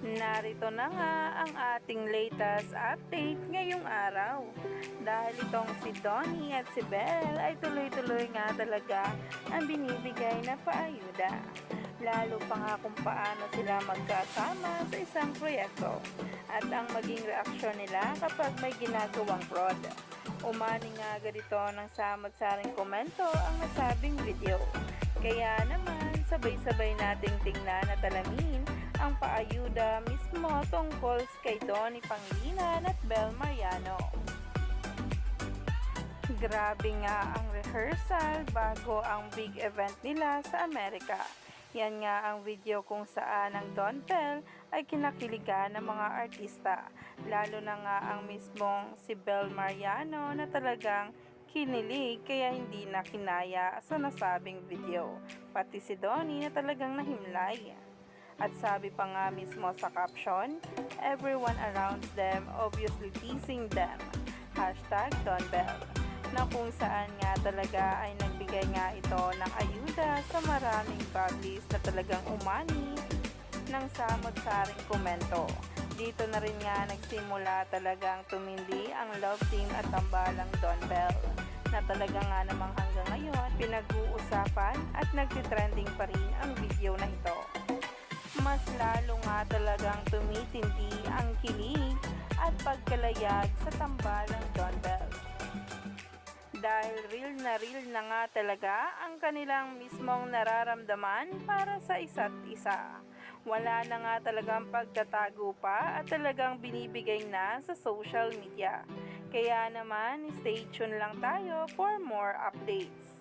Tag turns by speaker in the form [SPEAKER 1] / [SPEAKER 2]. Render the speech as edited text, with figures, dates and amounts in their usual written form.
[SPEAKER 1] Narito na nga ang ating latest update ngayong araw. Dahil itong si Donnie at si Belle ay tuloy-tuloy nga talaga ang binibigay na paayuda. Lalo pa nga kung paano sila magkasama sa isang proyekto at ang maging reaksyon nila kapag may ginagawang fraud. Umani nga agad ito ng samot-saring komento ang nasabing video. Kaya naman, sabay-sabay nating tingnan at alamin ang paayuda mismo tungkol kay Donnie Pangilinan at Belle Mariano. Grabe nga ang rehearsal bago ang big event nila sa Amerika. Yan nga ang video kung saan ang Don Bell ay kinakiligan ng mga artista, lalo na nga ang mismong si Belle Mariano na talagang kinilig kaya hindi na kinaya sa nasabing video, pati si Donnie na talagang nahimlay. At sabi pa nga mismo sa caption, everyone around them obviously teasing them, #DonBell, na kung saan nga talaga ay nagbigay nga ito ng ayuda sa maraming publis na talagang umani ng samot-saring komento. Dito na rin nga nagsimula talagang tumindi ang love team at tambalang Don Bell, na talaga nga namang hanggang ngayon pinag-uusapan at nagtitrending pa rin ang video na ito. Mas lalo nga talagang tumitindi ang kilig at pagkalayag sa tambalang Don Bell. Dahil real na nga talaga ang kanilang mismong nararamdaman para sa isa't isa. Wala na nga talagang pagtatago pa at talagang binibigay na sa social media. Kaya naman, stay tuned lang tayo for more updates.